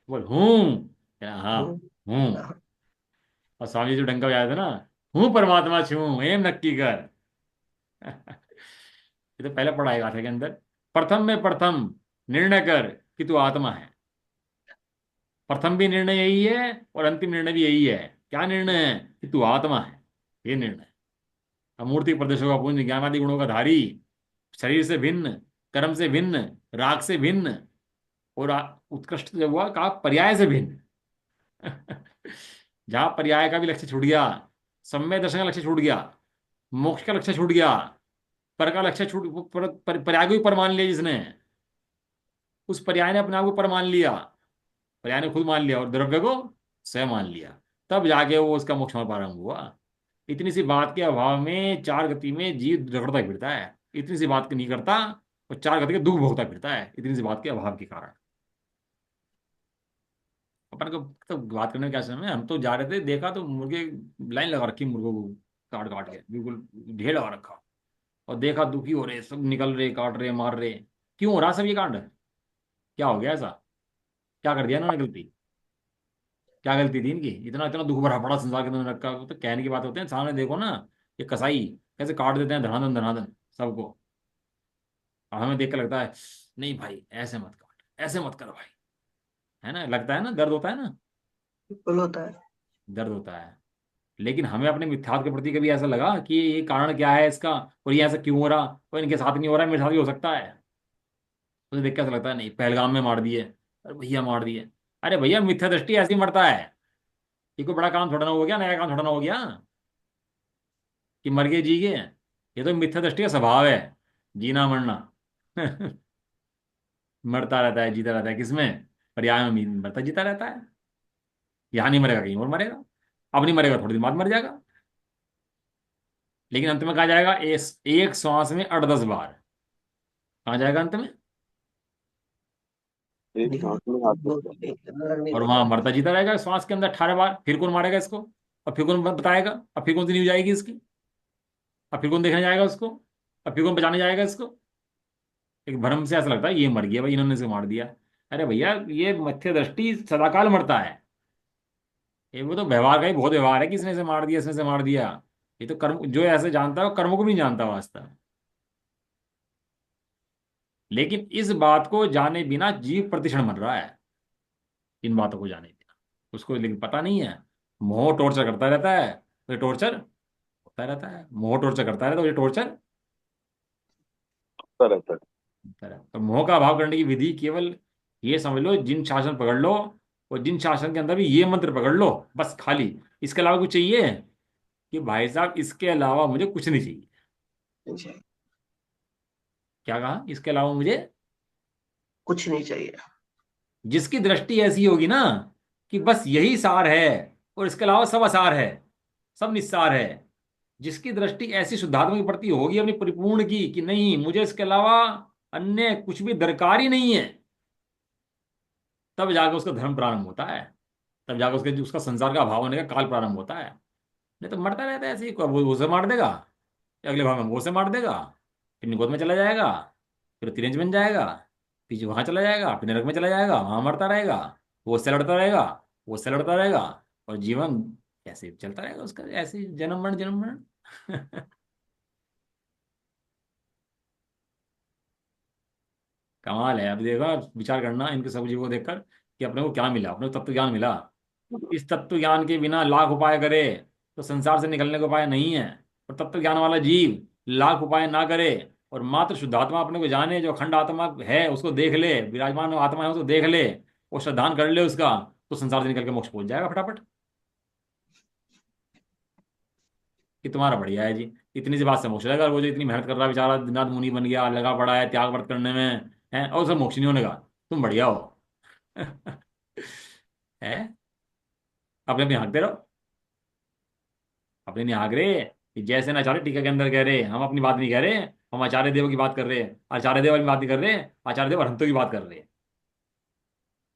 बोल हूँ, हाँ हूँ। हूँ। और स्वामी जी जो डंका बजाया था ना, हूँ परमात्मा छू एम नक्की कर। ये तो पहले पढ़ा है गाथा के अंदर। प्रथम में प्रथम निर्णय कर कि तू आत्मा है। प्रथम भी निर्णय यही है, और अंतिम निर्णय भी यही है। क्या निर्णय है? कि तू आत्मा है। ये निर्णय। अमूर्ति प्रदेशों का पुंज, ज्ञानादि गुणों का धारी, शरीर से भिन्न, कर्म से भिन्न, राग से भिन्न, और उत्कृष्ट जब हुआ कहा पर्याय से भिन्न। जहां पर्याय का भी लक्ष्य छूट गया, सम्यक दर्शन का लक्ष्य छूट गया, मोक्ष का लक्ष्य छूट गया, पर का लक्ष्य छूट, पर्याय को भी पर मान लिया जिसने, उस पर्याय ने अपने आप को पर मान लिया, पर्याय ने खुद मान लिया, और द्रव्य को स्वयं मान लिया, तब जाके वो उसका मोक्ष में प्रारंभ हुआ। इतनी सी बात के अभाव में 4 गति में जीव रगड़ता फिरता है। इतनी सी बात नहीं करता, और 4 गति के दुख भोगता फिरता है, इतनी सी बात के अभाव के कारण। अपन को तो बात करने में क्या समय है? हम तो जा रहे थे, देखा तो मुर्गे, लाइन लगा रखी मुर्गों को, काट काट के बिल्कुल ढेर लगा रखा। और देखा दुखी हो रहे, सब निकल रहे, काट रहे, मार रहे। क्यों हो रहा सब ये कांड? क्या हो गया ऐसा? क्या कर दिया इन्होंने गलती? क्या गलती थी इनकी? इतना इतना दुख भरा पड़ा संसार के अंदर रखा। तो कहने की बात होते हैं, सामने देखो ना, ये कसाई कैसे काट देते हैं धनाधन धनाधन सबको। और हमें देख कर लगता है, नहीं भाई ऐसे मत काट, ऐसे मत कर भाई। है ना, लगता है ना, दर्द होता है ना, बिल्कुल होता है। दर्द होता है। लेकिन हमें अपने मिथ्यात्व के प्रति कभी ऐसा लगा कि ये कारण क्या है इसका, और ये ऐसा क्यों हो रहा, और इनके साथ नहीं हो रहा है, मेरे साथ भी हो सकता है? तो देख के ऐसा लगता है, नहीं पहलगाम में मार दिए, अरे भैया मार दिए। अरे भैया मिथ्या दृष्टि ऐसी मरता है। ये कोई बड़ा काम थोड़ा ना हो गया, नया काम थोड़ा ना हो गया कि मर गए जी गए। ये तो मिथ्या दृष्टि का स्वभाव है, जीना मरना। मरता रहता है, जीता रहता है, किसमें? पर्याय में मरता जीता रहता है। यहाँ नहीं मरेगा, कहीं और मरेगा। अब नहीं मरेगा, थोड़ी देर बाद मर जाएगा। लेकिन अंत में कहा जाएगा, एक श्वास में 8-10 बार। कहाँ जाएगा अंत में? एक नहीं। सांस में आत्मा। वो नहीं, नजर नहीं और वहां देता। मरता जीता रहेगा श्वास के अंदर 18 बार। फिर कौन मारेगा इसको? और फिर कौन बताएगा? अब फिर कौन सी न्यूज आएगी इसकी? अब फिर कौन देखने जाएगा उसको? अब फिर कौन बचाने जाएगा इसको? एक भ्रम से ऐसा लगता है ये मर गया भाई, इन्होंने इसे मार दिया। अरे भैया, ये मत्स्य दृष्टि सदाकाल मरता है। ये वो तो व्यवहार का ही बहुत व्यवहार है, किसने से मार दिया, इसने से मार दिया। ये तो कर्म, जो ऐसे जानता है वो कर्म को भी नहीं जानता वास्तव। लेकिन इस बात को जाने बिना जीव प्रतिक्षण मर रहा है, इन बातों को जाने बिना। उसको लेकिन पता नहीं है। मोह टॉर्चर करता रहता है, तो ये टॉर्चर होता रहता है। मोह टॉर्चर करता रहता है, तो ये टॉर्चर होता रहता है। होता रहता है। तो मोह का अभाव करने की विधि केवल ये समझ लो, जिन शासन पकड़ लो, और जिन शासन के अंदर भी ये मंत्र पकड़ लो, बस खाली। इसके अलावा कुछ चाहिए कि भाई साहब, इसके अलावा मुझे कुछ नहीं चाहिए। जी, क्या कहा? इसके अलावा मुझे, कुछ नहीं चाहिए। जिसकी दृष्टि ऐसी होगी ना कि बस यही सार है और इसके अलावा सब असार है, सब निस्सार है। जिसकी दृष्टि ऐसी शुद्धात्मा के प्रति होगी अपनी परिपूर्ण की, कि नहीं मुझे इसके अलावा अन्य कुछ भी दरकार ही नहीं है, तब जाकर उसका धर्म प्रारंभ होता है। तब जाकर उसका संसार का अभाव होने का काल प्रारंभ होता है। नहीं तो मरता रहता है ऐसे ही, वो उसे मार देगा, अगले भाग में वो से मार देगा, फिर निगोद में चला जाएगा, फिर तिरंज बन जाएगा, फिर वहां चला जाएगा, फिर नरक में चला जाएगा, वहां मरता रहेगा, वो उससे लड़ता रहेगा, वो उससे लड़ता रहेगा, और जीवन ऐसे चलता रहेगा उसका, ऐसे ही जन्म मरण जन्म मरण। कमाल है। अब देखो, विचार करना इनके सब जीवों को देखकर कि अपने को क्या मिला, अपने को तत्व ज्ञान मिला। इस तत्व ज्ञान के बिना लाख उपाय करे तो संसार से निकलने का उपाय नहीं है। और तत्व ज्ञान वाला जीव लाख उपाय ना करे और मात्र शुद्धात्मा अपने को जाने, जो अखंड आत्मा है उसको देख ले, विराजमान आत्मा है उसको देख ले, और श्रद्धान कर ले उसका, तो संसार से निकल के मोक्ष पहुंच जाएगा फटाफट। कि तुम्हारा बढ़िया है जी, इतनी सी बात से मोक्ष हो जाएगा। वो जो इतनी मेहनत कर रहा है बेचारा, दिन रात मुनि बन गया, लगा पड़ा है त्याग व्रत करने में, है, और सब मोक्ष नहीं होने का। तुम बढ़िया हो। है, अपने अपने हाँकते रहो, अपने नहीं हाँक रहे। कि जैसे न आचार्य टीका के अंदर कह रहे, हम अपनी बात नहीं कह रहे, हम आचार्य देव की बात कर रहे हैं। आचार्य देव वाली बात नहीं कर रहे, आचार्य देव अरहंतों की बात कर रहे हैं।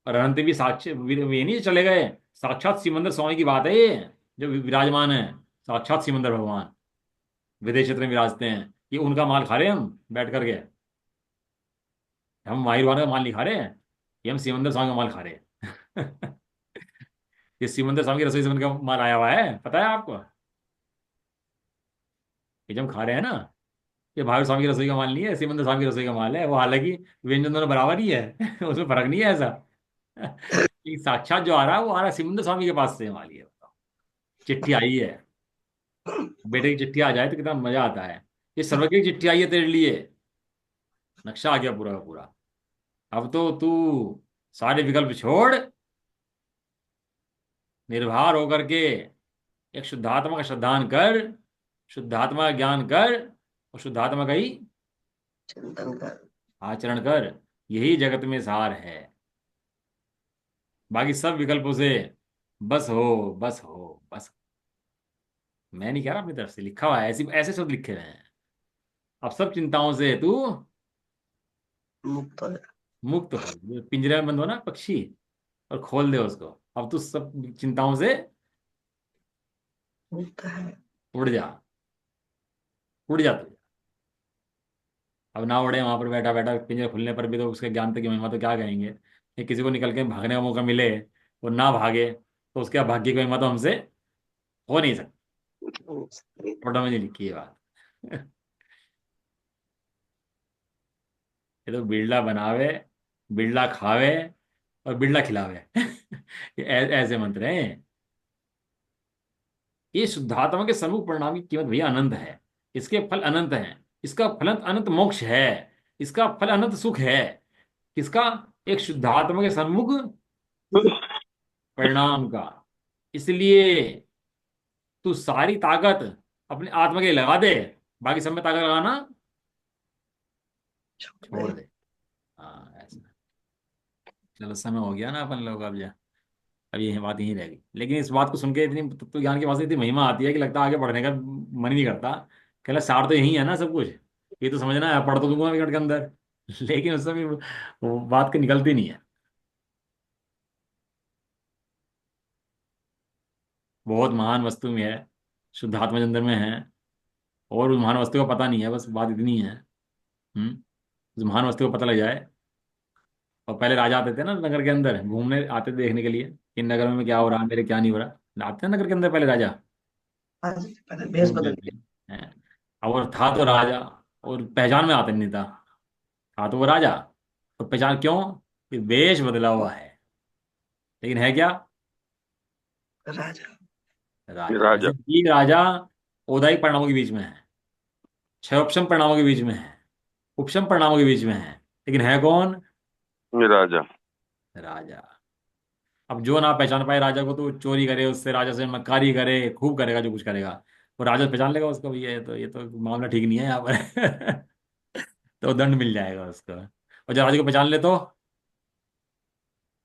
और अरहंत भी साक्षात, ये नहीं चले गए, साक्षात सिमंदर स्वामी की बात है ये, जो विराजमान है, साक्षात सिमंदर भगवान विदेश क्षेत्र में विराजते हैं। ये उनका माल खा रहे हैं हम बैठ करके। हम माहिर का माल नहीं खा रहे हैं, ये हम सिमंदर स्वामी का माल खा रहे हैं। ये सिमंदर स्वामी की रसोई से उनका माल आया हुआ है, पता है आपको? ये जो हम खा रहे हैं ना, ये भावे स्वामी की रसोई का माल नहीं है, सिमंदर स्वामी की रसोई का माल है। वो हालांकि व्यंजन दोनों बराबर ही है। उसमें फर्क नहीं है ऐसा। कि साक्षात जो आ रहा है, वो आ रहा है सिमंदर स्वामी के पास से माल, ये बताओ। चिट्ठी आई है, बेटे की चिट्ठी आ जाए तो कितना मजा आता है। ये सर्वज्ञ की चिट्ठी आई है तेरे लिए, नक्शा आ गया पूरा का पूरा। अब तो तू सारे विकल्प छोड़, निर्भर होकर के एक शुद्धात्मा का श्रद्धान कर, शुद्धात्मा का ज्ञान कर, और शुद्धात्मा का ही चिंतन कर। आचरण कर। यही जगत में सार है। बाकी सब विकल्पों से बस हो, बस हो, बस। मैं नहीं कह रहा, अपनी तरफ से लिखा हुआ है, ऐसी ऐसे शब्द लिखे हुए हैं। अब सब चिंताओं से तू मुक्त है। मुक्त हो। जो पिंजरे में बंद हो ना पक्षी, और खोल दे उसको, अब तू सब चिंताओं से मुक्त है। उड़ जा, उड़ जा तू। अब ना उड़े, वहां पर बैठा बैठा पिंजरे खुलने पर भी तो उसके ज्ञान तक की महिमा तो क्या कहेंगे। ये किसी को निकल के भागने का मौका मिले और ना भागे, तो उसके भाग्य की महिमा तो हमसे हो नहीं सकती। फोटो में नहीं लिखी है बात। ये तो बिरला बनावे, बिरला खावे, और बिरला खिलावे। ये ऐसे मंत्र हैं। ये शुद्धात्मा के सम्मुख परिणाम की कीमत भैया अनंत है। इसके फल अनंत हैं। इसका फल अनंत मोक्ष है। इसका फल अनंत सुख है। किसका? एक शुद्धात्मा के सम्मुख परिणाम का। इसलिए तू सारी ताकत अपने आत्मा के लिए लगा दे, बाकी सब में ताकत लगाना छोड़ छोड़ दे। दे। हाँ ऐसा। चलो समय हो गया ना अपन लोग, अब जा, अब ये बात यहीं रह गई। लेकिन इस बात को सुन के इतनी तत्व ज्ञान की बात से इतनी महिमा आती है कि लगता है आगे बढ़ने का मन ही नहीं करता। कहला सार तो यही है ना सब कुछ, ये तो समझना है, पढ़ तो दूंगा मिनट के अंदर। लेकिन उससे भी वो बात की निकलती नहीं है। बहुत महान वस्तु में है, शुद्धात्मा के अंदर में है, और उस महान वस्तु का पता नहीं है, बस बात इतनी है। उस महान वस्तु को पता लग जाए और पहले राजा आते थे ना नगर के अंदर, घूमने आते थे देखने के लिए कि नगर में क्या हो रहा है, मेरे क्या नहीं हो रहा, आते हैं नगर के अंदर पहले राजा आज पहले भेष घूमने बदल के गया। लिए हैं। अब और था तो राजा, और पहचान में आते नहीं था, था तो वो राजा, तो पहचान क्यों, कि वेश बदला हुआ है, लेकिन है क्या, राजा। राजा। राजा। जैसे कि राजा औदाई परिणामों के बीच में है, क्षयोपम परिणामों के बीच में है, उपशम परिणामों के बीच में है, लेकिन है कौन, राजा। राजा। अब जो ना पहचान पाए राजा को, तो चोरी करे उससे, राजा से मक्कारी करे, खूब करेगा जो कुछ करेगा, वो राजा पहचान लेगा उसको, भैया ये तो मामला ठीक नहीं है यहाँ पर। तो दंड मिल जाएगा उसको। और जब राजा को पहचान ले तो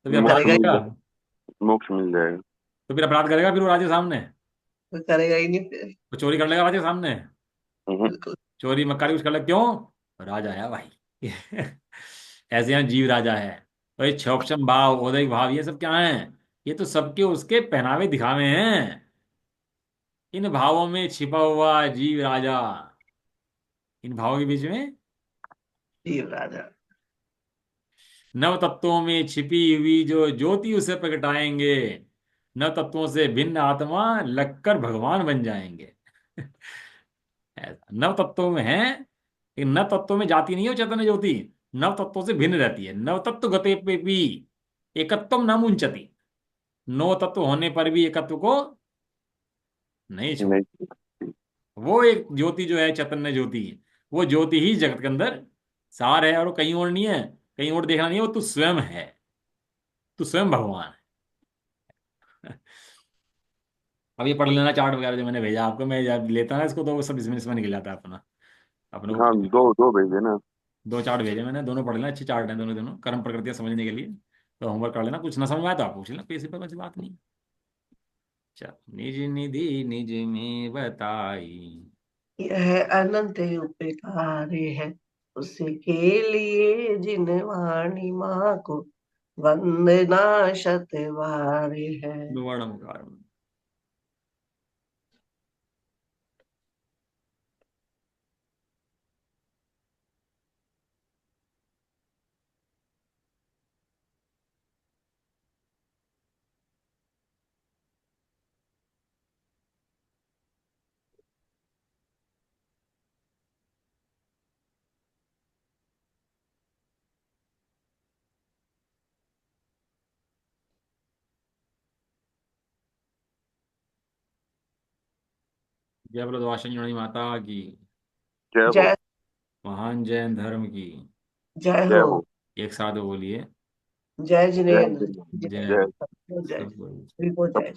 फिर अपराध मोक्ष करेगा ही, मिल करेगा, जाएगा। मोक्ष मिल जाएगा। तो फिर अपराध करेगा फिर वो राजा के सामने, कोई करेगा ही नहीं फिर। तो चोरी कर लेगा राजा के सामने, बिल्कुल। चोरी मक्कारी कुछ कर ले, क्यों, राजा है भाई। ऐसे यहाँ जीव राजा है। तो ये क्षोभम भाव, औदिक भाव, ये सब क्या है, ये तो सबके उसके पहनावे दिखावे हैं। इन भावों में छिपा हुआ जीव राजा, इन भावों के बीच में जीव राजा। नव तत्वों में छिपी हुई जो ज्योति उसे प्रगटाएंगे, नव तत्वों से भिन्न आत्मा लगकर भगवान बन जाएंगे। ऐसा नव तत्वों में है, लेकिन नव तत्वों में जाती नहीं है वो चैतन्य ज्योति, नव तत्वों से भिन्न रहती है। नव तत्व गते पे भी एकत्वम न मुंचति, नौ तत्व होने पर भी एकत्व को नहीं छोड़। नहीं। वो एक ज्योति जो है चैतन्य ज्योति, वो ज्योति ही जगत के अंदर सार है, और वो कहीं और नहीं है, कहीं और देखना नहीं है, वो तू स्वयं है, तू स्वयं भगवान है। अब ये पढ़ लेना चार्ट वगैरह जो मैंने भेजा आपको, मैं जब लेता ना इसको तो वो सब इसमें निकल जाता है अपना, अपने को हाँ, दो दो भेजे ना। दो चार्ट भेजे मैंने, दोनों पढ़ लेना, अच्छे चार्ट हैं दोनों दोनों, कर्म प्रकृतियां समझने के लिए। तो होमवर्क कर लेना, कुछ ना समझ में आए तो आप पूछ लेना, किसी पर कोई बात नहीं। चल, निज निधि निज में बताई। यह अनंत उपकारी है, उसी के लिए जिन वाणी माँ को वंदना शतवारी है। वर्णम कारण। जय बोलो वासंजोनी माता की, जय हो। जय। महान जैन धर्म की। जय जय हो। हो। एक साथ बोलिए, जय जय जिनेन्द्र। जिनेन्द्र। जय जय। हो। जय। सब बोलिए। बिल्कुल जय।